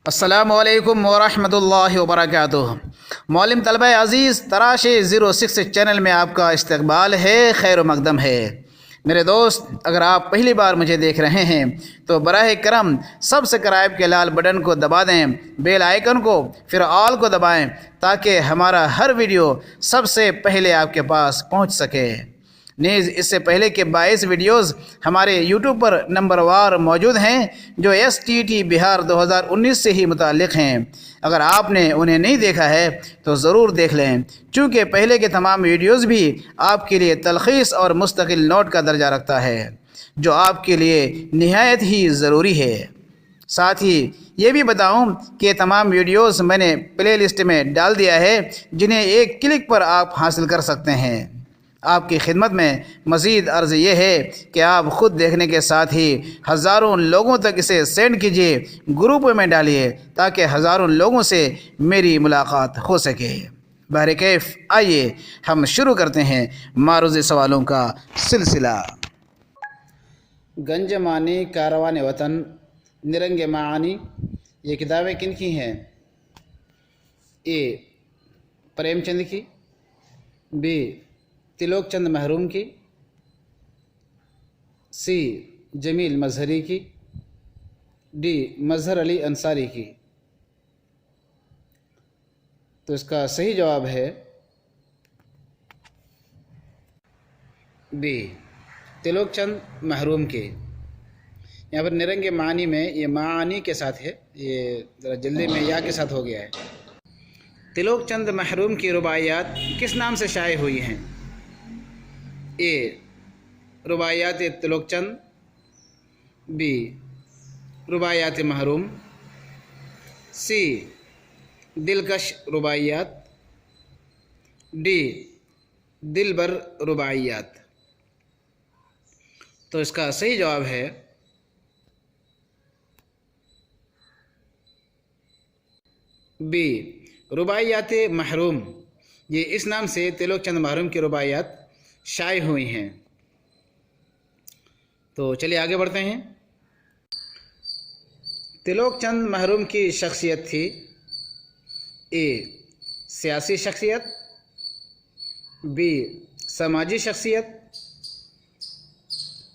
अस्सलामुअलैकुम वरहमतुल्लाहि वबरकातुह। मौलिम तलबा अज़ीज़, तराश 06 चैनल में आपका इस्तकबाल है, खैर मकदम है। मेरे दोस्त, अगर आप पहली बार मुझे देख रहे हैं तो बराह करम सब्सक्राइब के लाल बटन को दबा दें, बेल आइकन को फिर ऑल को दबाएं ताकि हमारा हर वीडियो सबसे पहले आपके पास पहुंच सके। नीज़ इससे पहले के 22 वीडियोज़ हमारे यूट्यूब पर नंबरवार मौजूद हैं जो STT बिहार 2019 से ही मुताल्लिक़ हैं। अगर आपने उन्हें नहीं देखा है तो ज़रूर देख लें, चूँकि पहले के तमाम वीडियोज़ भी आपके लिए तलख़ीस और मुस्तकिल नोट का दर्जा रखता है, जो आपके लिए निहायत ही ज़रूरी है। साथ ही ये भी बताऊं कि तमाम वीडियोज़ मैंने प्ले लिस्ट में डाल दिया है, जिन्हें एक क्लिक पर आप हासिल कर सकते हैं। आपकी खिदमत में मज़ीद अर्ज़ ये है कि आप ख़ुद देखने के साथ ही हज़ारों लोगों तक इसे सेंड कीजिए, ग्रुप में डालिए ताकि हज़ारों लोगों से मेरी मुलाकात हो सके। बहरकैफ़ आइए हम शुरू करते हैं मारूज़ सवालों का सिलसिला। गंज मानी कारवान वतन निरंग मानी, ये किताबें किन की हैं? ए प्रेमचंद की, बी तिलोक चंद महरूम की, सी जमील मजहरी की, डी मजहर अली अंसारी की। तो इसका सही जवाब है बी तिलोक चंद महरूम की। यहाँ पर निरंग मानी में ये मानी के साथ है, ये ज़रा जल्दी में या के साथ हो गया है। तिलोक चंद महरूम की रुबाइयात किस नाम से शाये हुई हैं? ए रुबाइयात तिलोक चंद, बी रुबाइयात महरूम, सी दिलकश रुबाइयात, डी दिलबर रुबाइयात। तो इसका सही जवाब है बी रुबाइयात महरूम। ये इस नाम से तिलोक चंद महरूम की रुबाइयात शाये हुई हैं। तो चलिए आगे बढ़ते हैं। तिलोक चंद महरूम की शख्सियत थी ए सियासी शख्सियत, बी समाजी शख्सियत,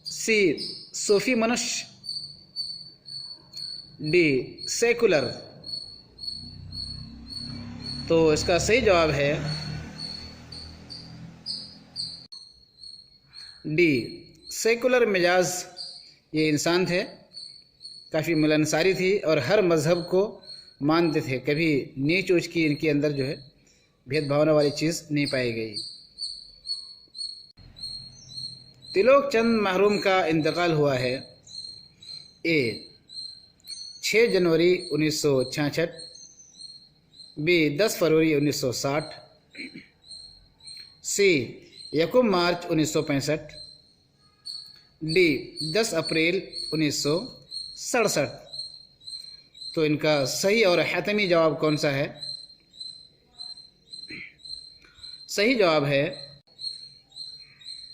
सी सूफी मनुष्य, डी सेकुलर। तो इसका सही जवाब है डी सेकुलर मिजाज। ये इंसान थे, काफ़ी मिलनसारी थी और हर मज़हब को मानते थे। कभी नीच ऊँच की इनके अंदर जो है भेदभावना वाली चीज़ नहीं पाई गई। तिलोक चंद महरूम का इंतकाल हुआ है ए 6 जनवरी 1966, बी 10 फरवरी 1960, सी 1 मार्च 1965, डी 10 अप्रैल 1967। तो इनका सही और हतमी जवाब कौन सा है? सही जवाब है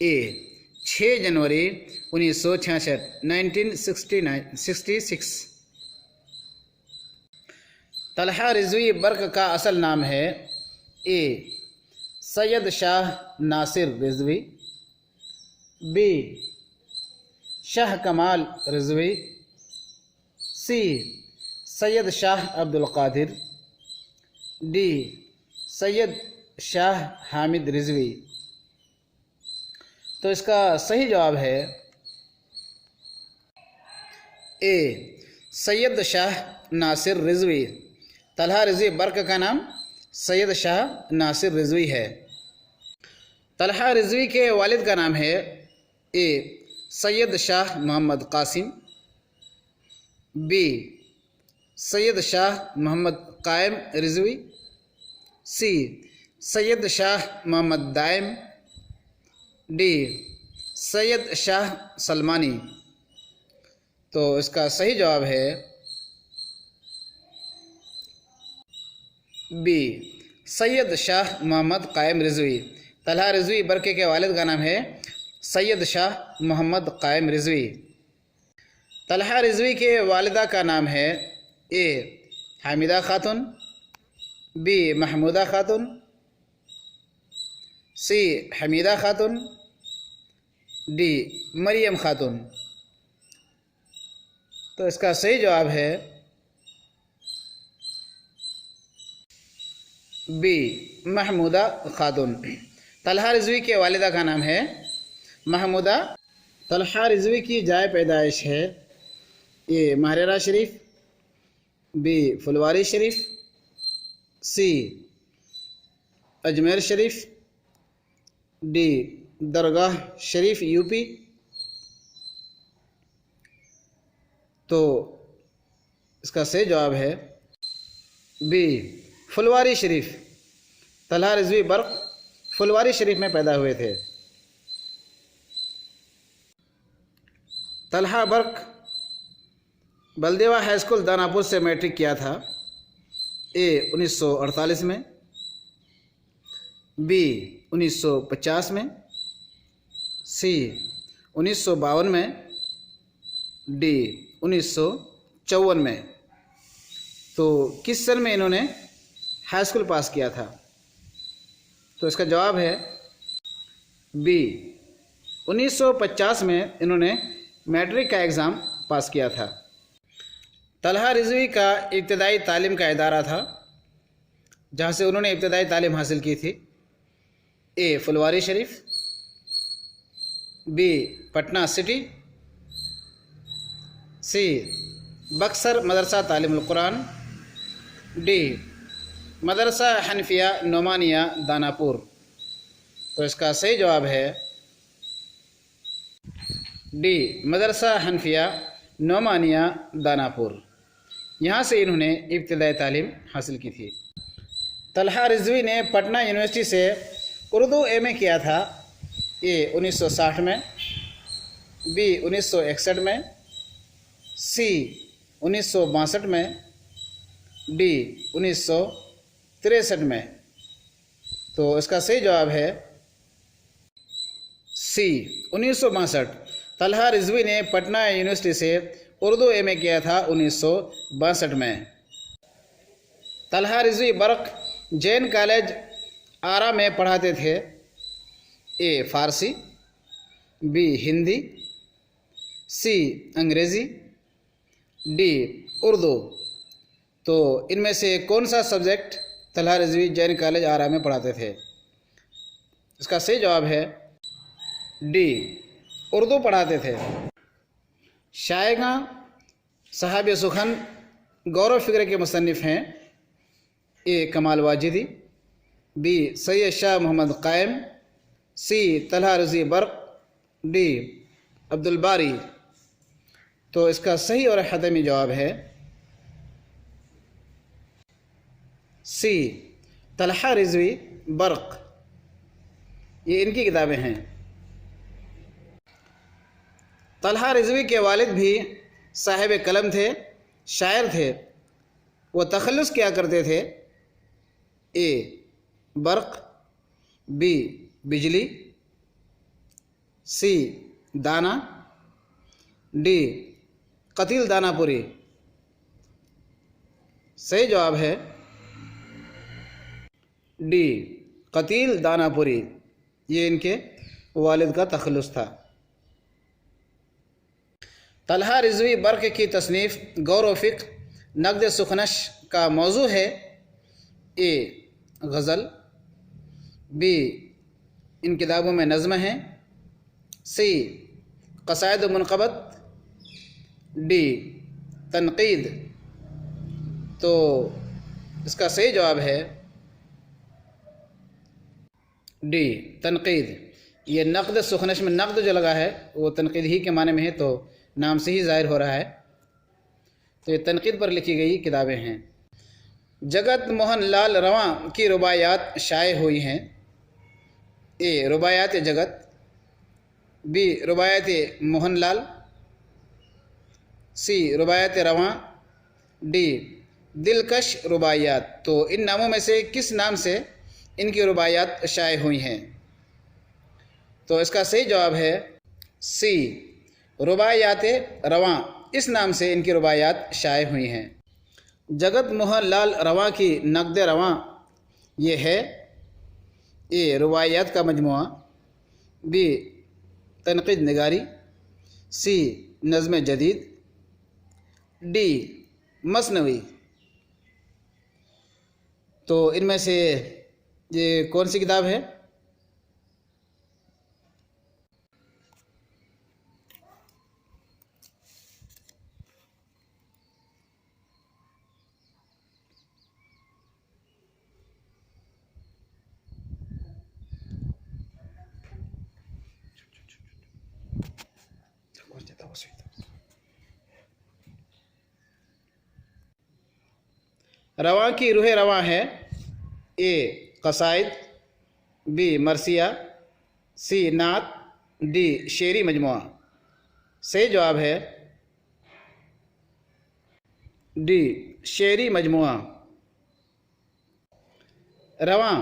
ए 6 जनवरी 1966, 1966। तलहा रिजवी बर्क का असल नाम है ए सैयद शाह नासिर रिजवी, बी शाह कमाल रिजवी, सी सैयद शाह अब्दुल कादिर, डी सैयद शाह हामिद रिजवी। तो इसका सही जवाब है ए सैयद शाह नासिर रिजवी। तलहा रिजवी बर्क का नाम सैयद शाह नासिर रिजवी है। तलहा रिजवी के वालिद का नाम है ए सैयद शाह मोहम्मद कासिम, बी सैयद शाह मोहम्मद कायम रिजवी, सी सैयद शाह मोहम्मद दायम, डी सैयद शाह सलमानी। तो इसका सही जवाब है बी सैयद शाह मोहम्मद कायम रिजवी। तलहा रिजवी बरके के वालिद का नाम है सैयद शाह मोहम्मद कायम रिजवी। तलहा रिजवी के वालिदा का नाम है ए हामिदा खातून, बी महमूदा खातून, सी हमीदा खातून, डी मरियम खातून। तो इसका सही जवाब है बी महमूदा खातून। तलहा रिजवी के वालिदा का नाम है महमूदा। तलहा रिजवी की जाए पैदाइश है ए महरेरा शरीफ, बी फुलवारी शरीफ, सी अजमेर शरीफ, डी दरगाह शरीफ यूपी। तो इसका सही जवाब है बी फुलवारी शरीफ। तलहा रिजवी बर्क फुलवारी शरीफ में पैदा हुए थे। तलहा बर्क बलदेवा हाई स्कूल दानापुर से मैट्रिक किया था ए 1948 में, बी 1950 में, सी 1952 में, डी 1954 में। तो किस सन में इन्होंने हाई स्कूल पास किया था? तो इसका जवाब है बी 1950 में इन्होंने मैट्रिक का एग्ज़ाम पास किया था। तलहा रिजवी का इब्तदाई तालीम का इदारा था जहाँ से उन्होंने इब्तदाई तालीम हासिल की थी ए फुलवारी शरीफ, बी पटना सिटी, सी बक्सर मदरसा तालीमुल कुरान, डी मदरसा हनफिया नोमानिया दानापुर। तो इसका सही जवाब है डी मदरसा हनफिया नोमानिया दानापुर। यहाँ से इन्होंने इब्तदाई तालीम हासिल की थी। तलहा रिजवी ने पटना यूनिवर्सिटी से उर्दू एमए किया था ए 1960 में, बी 1961 में, सी 1962 में, डी 1963 में। तो इसका सही जवाब है सी 1962। तलहा रिजवी ने पटना यूनिवर्सिटी से उर्दू एमए किया था 1962 में। तलहा रिजवी बर्क जैन कॉलेज आरा में पढ़ाते थे ए फ़ारसी, बी हिंदी, सी अंग्रेज़ी, डी उर्दू। तो इनमें से कौन सा सब्जेक्ट तलहा रिजवी जैन कॉलेज आरा में पढ़ाते थे? इसका सही जवाब है डी उर्दू पढ़ाते थे। शायगा साहब सुखन गौरव फिक्र के मुसन्निफ़ हैं ए कमाल वाजिदी, बी सैयद शाह मोहम्मद कायम, सी तलहा रिजवी बर्क, डी अब्दुल बारी। तो इसका सही और हतमी जवाब है सी तलहा रिजवी बर्क। ये इनकी किताबें हैं। तलहा रिजवी के वालिद भी साहिब कलम थे, शायर थे। वो तखल्लुस क्या करते थे ए बर्क, बी बिजली, सी दाना, डी कतील दानापुरी। सही जवाब है डी कतील दानापुरी। ये इनके वालिद का तखल्लुस था। तलहा रिजवी बर्क की तसनीफ़ गौर व फ़िक्र नक़द सुखनश का मौजू है ए गज़ल, बी इन किताबों में नज़्म हैं, सी क़साइद व मुनक़बत, डी तनक़ीद। तो इसका सही जवाब है डी तनक़ीद। ये नक़द सुखनश में नक़द जो लगा है वो तनक़ीद ही के माने में है, तो नाम से ही ज़ाहिर हो रहा है। तो ये तनक़ीद पर लिखी गई किताबें हैं। जगत मोहन लाल रवां की रुबायात शाये हुई हैं ए रुबायात जगत, बी रुबायात मोहन लाल, सी रुबायात रवां, डी दिलकश रुबायात। तो इन नामों में से किस नाम से इनकी रुबायात शाये हुई हैं? तो इसका सही जवाब है सी रुबायात रवां। इस नाम से इनकी रुबायात शाये हुई हैं। जगत मोहन लाल रवां की नक़द रवां ये है ए रुवायात का मजमुआ, बी तनक़ीद निगारी, सी नज़्म जदीद, डी मसनवी। तो इनमें से ये कौन सी किताब है? रवां की रूह रवां है ए कसाइद, बी मरसिया, सी नात, डी शेरी मजमुआ। सही जवाब है डी शेरी मजमुआ। रवां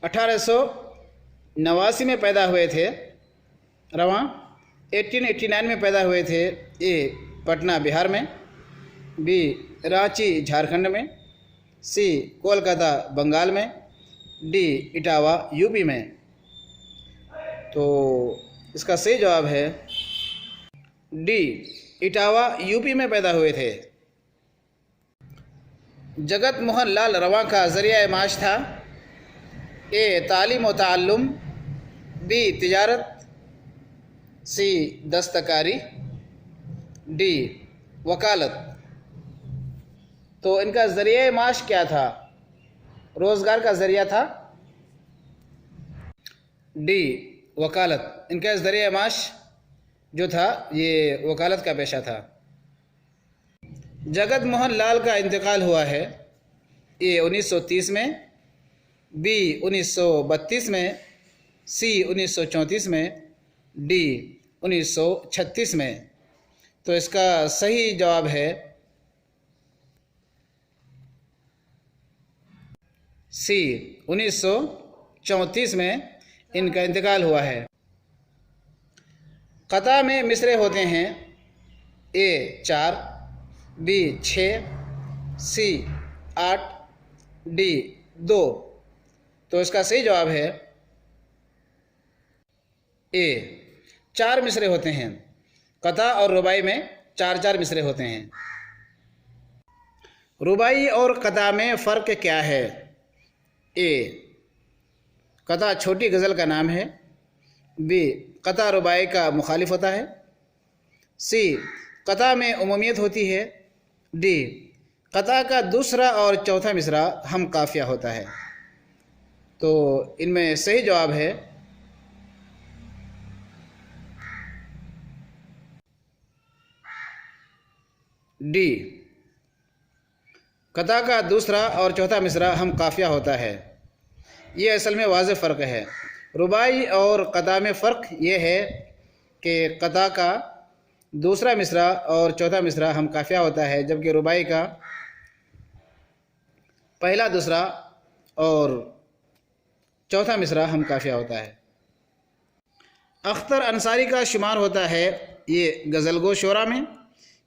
1889 में पैदा हुए थे। रवां 1889 में पैदा हुए थे। ए पटना बिहार में, बी रांची झारखंड में, सी कोलकाता बंगाल में, डी इटावा यूपी में। तो इसका सही जवाब है डी इटावा यूपी में पैदा हुए थे। जगत मोहन लाल रवां का ज़रिया माश था ए तालीम व ताल्लुम, बी तिजारत, सी दस्तकारी, डी वकालत। तो इनका ज़रिया माश क्या था? रोज़गार का ज़रिया था डी वकालत। इनका ज़रिया माश जो था ये वकालत का पेशा था। जगत मोहन लाल का इंतकाल हुआ है ए 1930 में, बी 1932 में, सी 1934 में, डी 1936 में। तो इसका सही जवाब है सी 1934 में इनका इंतकाल हुआ है। क़ता में मिसरे होते हैं ए 4, बी 6, सी 8, डी 2। तो इसका सही जवाब है ए 4 मिसरे होते हैं। क़ता और रुबाई में 4-4 मिसरे होते हैं। रुबाई और क़ता में फ़र्क क्या है? ए क़ता छोटी गज़ल का नाम है, बी क़ता रुबाई का मुखालिफ होता है, सी क़ता में उमूमियत होती है, डी क़ता का दूसरा और चौथा मिसरा हम काफ़िया होता है। तो इनमें सही जवाब है डी क़ता का दूसरा और चौथा मिसरा हम काफ़िया होता है। ये असल में वाज़ेह फ़र्क है। रुबाई और क़ता में फ़र्क ये है कि क़ता का दूसरा मिसरा और चौथा मिसरा हम काफ़िया होता है, जबकि रुबाई का पहला, दूसरा और चौथा मिसरा हम काफ़िया होता है। अख्तर अंसारी का शुमार होता है ये गज़ल गो शोरा में,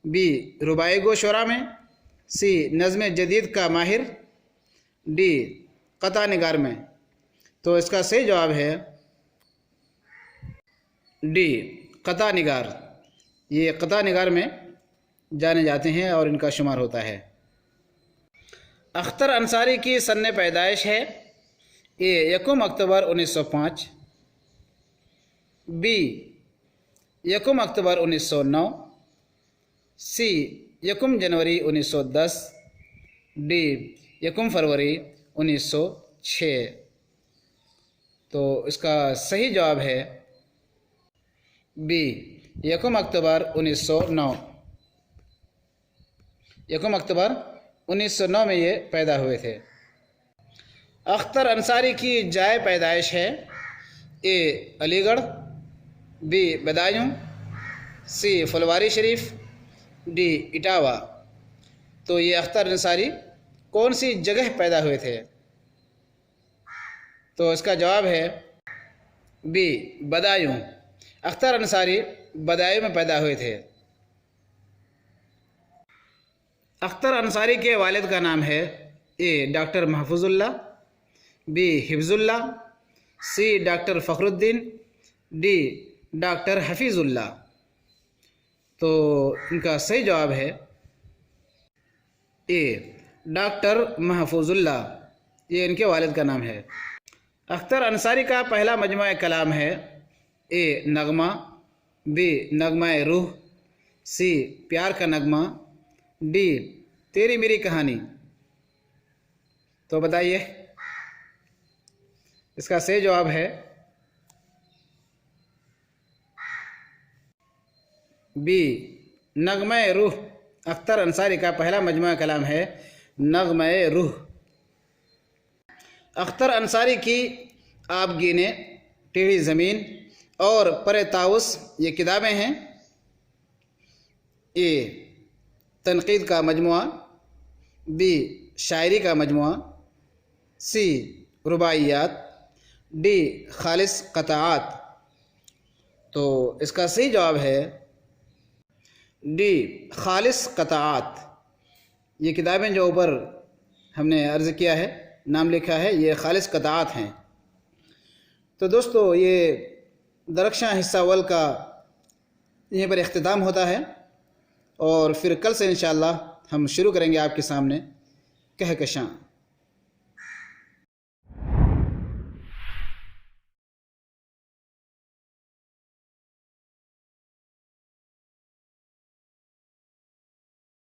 बी रुबाई गो शोरा में, सी नज़्म जदीद का माहिर, डी क़ता निगार में। तो इसका सही जवाब है डी क़ता निगार। ये क़ता निगार में जाने जाते हैं और इनका शुमार होता है। अख्तर अंसारी की सन्ने पैदाइश है ए 1 अक्टूबर 1905, बी 1 अक्टूबर 1909, सी 1 जनवरी 1910, डी 1 फरवरी 1906। तो इसका सही जवाब है बी 1 अक्टूबर 1909। 1 अक्टूबर 1909 में ये पैदा हुए थे। अख्तर अंसारी की जाए पैदाइश है ए अलीगढ़, बी बदायूं, सी फुलवारी शरीफ, डी इटावा। तो ये अख्तर अंसारी कौन सी जगह पैदा हुए थे? तो इसका जवाब है बी बदायूं। अख्तर अंसारी बदायूं में पैदा हुए थे। अख्तर अंसारी के वालिद का नाम है ए डॉक्टर महफूजुल्लाह, बी हिफ्जुल्लाह, सी डॉक्टर फ़खरुद्दीन, डी डॉक्टर हफीज़ुल्लाह। तो इनका सही जवाब है ए डॉक्टर महफूजुल्लाह, ये इनके वालिद का नाम है। अख्तर अंसारी का पहला मजमूआ कलाम है ए नगमा, बी नगमा रूह, सी प्यार का नगमा, डी तेरी मेरी कहानी। तो बताइए, इसका सही जवाब है बी नगमा रूह। अख्तर अंसारी का पहला मजमूआ कलाम है नगमा रूह। अख्तर अंसारी की आप गिने, टेढ़ी ज़मीन और परे ताउस ये किताबें हैं। ए तनकीद का मजमुआ, बी शायरी का मजमुआ, सी रुबाइयात, डी खालिस क़ताआत। तो इसका सही जवाब है डी खालिस क़ताआत। ये किताबें जो ऊपर हमने अर्ज़ किया है, नाम लिखा है, ये खालिस क़ताआत हैं। तो दोस्तों, ये दरख्शां हिस्सा अव्वल का यहीं पर इख्तिताम होता है और फिर कल से इंशाअल्लाह हम शुरू करेंगे आपके सामने कहकशां।